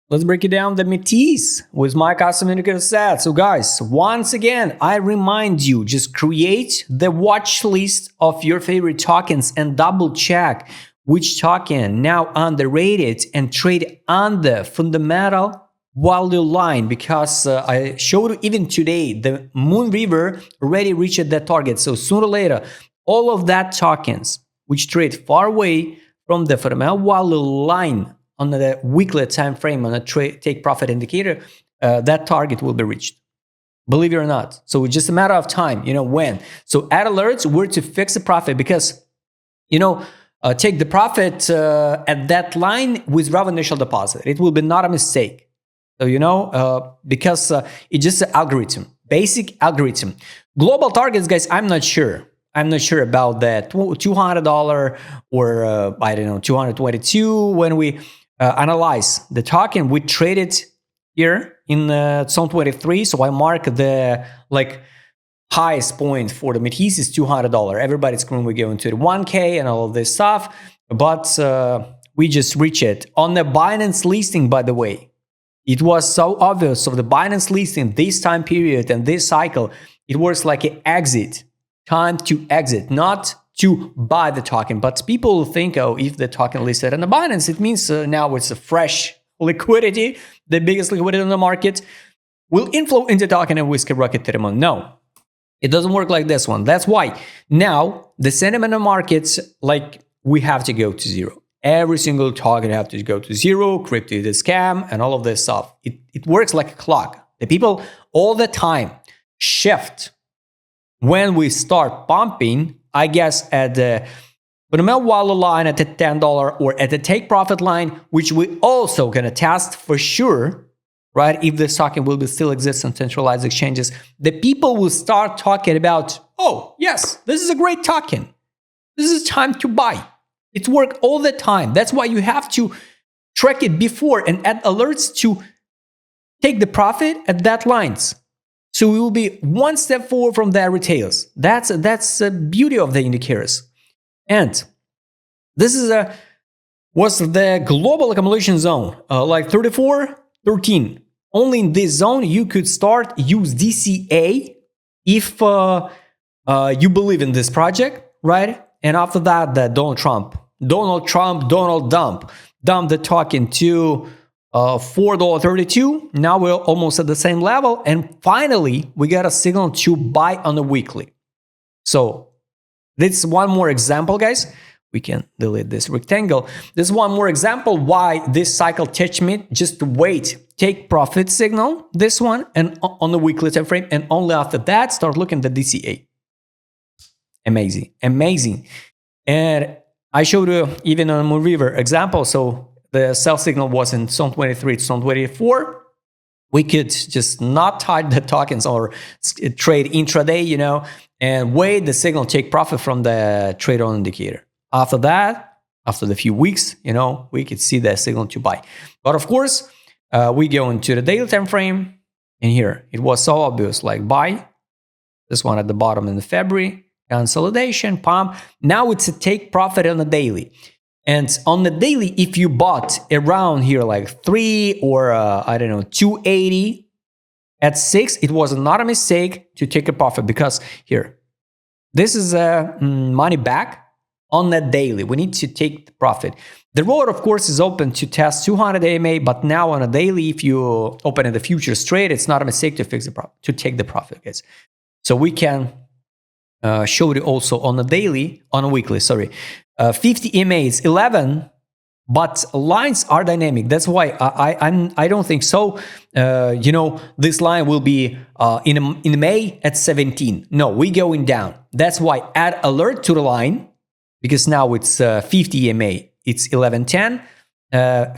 Let's break it down the Metis with my custom indicator set. So guys, once again, I remind you, just create the watch list of your favorite tokens and double check which token now underrated and trade on the fundamental value line, because I showed you even today, the Moon River already reached that target. So sooner or later, all of that tokens which trade far away from the fundamental value line on the weekly time frame on a take profit indicator, that target will be reached. Believe it or not. So it's just a matter of time, when. So add alerts where to fix the profit, because, take the profit at that line without initial deposit. It will be not a mistake. So, because it's just an algorithm, basic algorithm. Global targets, guys, I'm not sure. I'm not sure about that $200 or, I don't know, 222 when we analyze the token. We traded here in zone 23, so I mark the highest point for the Metis is $200. Everybody's screwing, we go into the 1K and all of this stuff, but we just reach it on the Binance listing. By the way, it was so obvious of the Binance listing this time period and this cycle. It works like an exit, time to exit, not to buy the token. But people think, oh, if the token listed on the Binance, it means now it's a fresh liquidity, the biggest liquidity in the market, will inflow into token and we skyrocket to the moon. No, it doesn't work like this one. That's why now the sentiment in the markets, we have to go to zero. Every single token have to go to zero, crypto is a scam, and all of this stuff. It works like a clock. The people all the time shift. When we start pumping, I guess at the fundamental value line at the $10 or at the take profit line, which we also gonna test for sure, right? If this token will be still exist on centralized exchanges, the people will start talking about, oh yes, this is a great token. This is time to buy. It's work all the time. That's why you have to track it before and add alerts to take the profit at that lines. So we will be one step forward from the retails. That's the beauty of the indicators. And this is was the global accumulation zone, like 34.13. Only in this zone you could start use DCA if you believe in this project, right? And after that, Donald Trump dump the token to $4.32. Now we're almost at the same level. And finally, we got a signal to buy on the weekly. So this is one more example, guys. We can delete this rectangle. This is one more example why this cycle touch me. Just wait, take profit signal, this one, and on the weekly time frame. And only after that, start looking at the DCA. Amazing, amazing. And I showed you even on Moon River example. So the sell signal was in zone 23 to zone 24. We could just not touch the tokens or trade intraday, and wait the signal, take profit from the trade on indicator. After that, after the few weeks, we could see the signal to buy. But of course, we go into the daily time frame, and here it was so obvious, like buy. This one at the bottom in the February. Consolidation, pump. Now it's a take profit on the daily. And on the daily, if you bought around here like 3 or 280 at 6, it was not a mistake to take a profit, because here, this is money back on the daily. We need to take the profit. The road, of course, is open to test 200 AMA, but now on a daily, if you open in the futures trade, it's not a mistake to fix the profit, to take the profit, guys. So we can show you also on a daily, on a weekly, 50 EMAs, 11, but lines are dynamic. That's why I don't think so. This line will be in May at 17. No, we going down. That's why add alert to the line, because now it's 50 EMA. It's 11.10.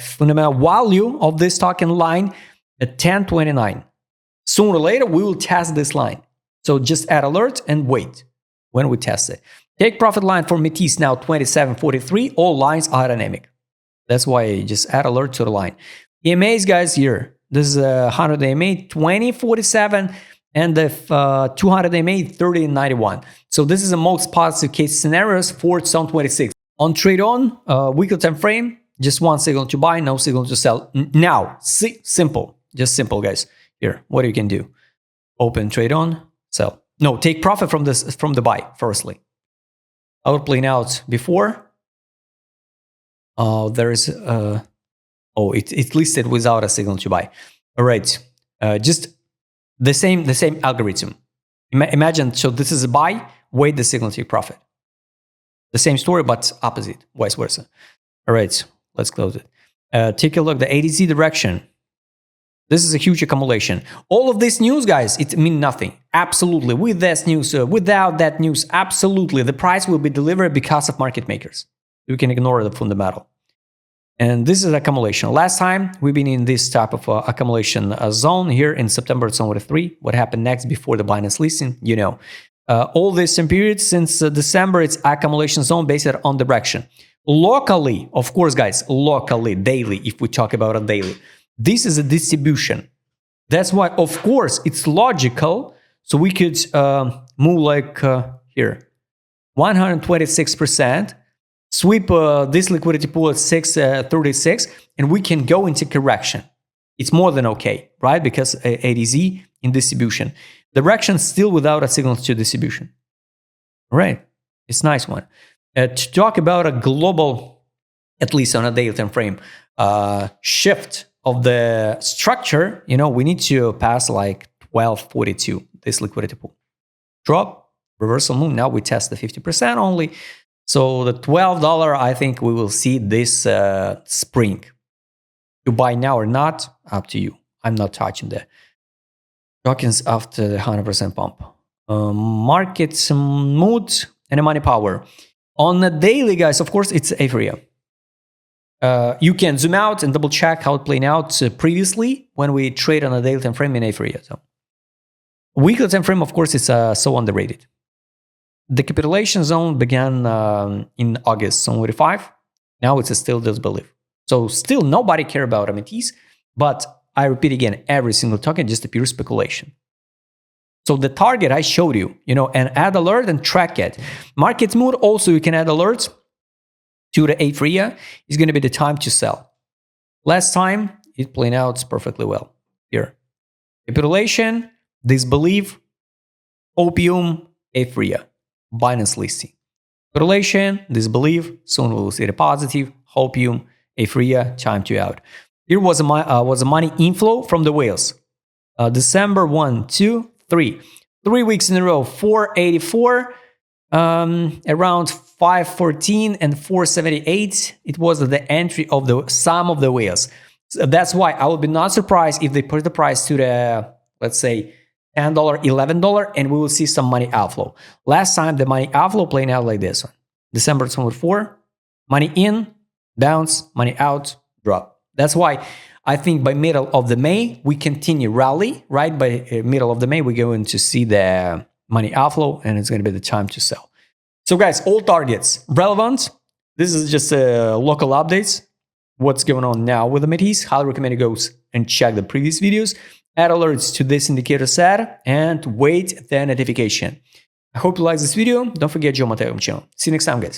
Fundamental value of this token line at 10.29. Sooner or later, we will test this line. So just add alert and wait when we test it. Take profit line for Metis now 27.43. All lines are dynamic. That's why I just add alert to the line. EMAs, guys, here. This is 100 EMA 20.47 and the 200 EMA 30.91. So this is the most positive case scenarios for zone 26. On trade on weekly time frame, Just one signal to buy, no signal to sell. Now, see, simple, just simple, guys. Here, what you can do: open, trade on, sell. No, take profit from this, from the buy. Firstly, I was playing out before. There's it's listed without a signal to buy. All right, just the same algorithm. Imagine, so this is a buy, wait the signal, take profit. The same story, but opposite, vice versa. All right, let's close it. Take a look, the ADZ direction. This is a huge accumulation. All of this news, guys, it means nothing. Absolutely. With this news, without that news, absolutely. The price will be delivered because of market makers. You can ignore the fundamental. And this is accumulation. Last time, we've been in this type of accumulation zone here in September. It's on 3. What happened next before the Binance listing? You know. All this period since December, it's accumulation zone based on direction. Locally, of course, guys, locally, daily, if we talk about a daily, this is a distribution. That's why, of course, it's logical. So we could move like here, 126%, sweep this liquidity pool at 636, and we can go into correction. It's more than okay, right? Because ADZ in distribution. Direction still without a signal to distribution. Right? It's a nice one. To talk about a global, at least on a daily time frame, shift of the structure, you know, we need to pass like 1242, this liquidity pool. Drop, reversal move. Now we test the 50% only. So the $12, I think we will see this spring. To buy now or not, up to you. I'm not touching the tokens after the 100% pump. Market mood and money power. On the daily, guys, of course, it's area. You can zoom out and double check how it played out previously when we trade on a daily time frame in area. So weekly time frame, of course, is so underrated. The capitulation zone began in August, zone 45. Now it's still disbelief. So still nobody care about Metis, but I repeat again, every single token just a pure speculation. So the target I showed you, you know, and add alert and track it. Market mood also, you can add alerts to the area. Is going to be the time to sell. Last time it played out perfectly well. Here, capitulation, disbelief, opium, area, Binance listing. Capitulation, disbelief, soon we will see the positive, opium, area, time to out. Here was a money inflow from the whales. December 1, 2, 3. 3 weeks in a row, 484, around 514 and 478. It was the entry of the some of the whales. So that's why I would be not surprised if they put the price to the, let's say, $10, $11, and we will see some money outflow. Last time, the money outflow playing out like this one. December 24, money in, bounce, money out, drop. That's why I think by middle of the May, we continue rally, right? By middle of the May, we're going to see the money outflow, and it's going to be the time to sell. So guys, all targets relevant. This is just local updates. What's going on now with the Metis? Highly recommend you go and check the previous videos. Add alerts to this indicator set and wait the notification. I hope you like this video. Don't forget to join my Telegram channel. See you next time, guys.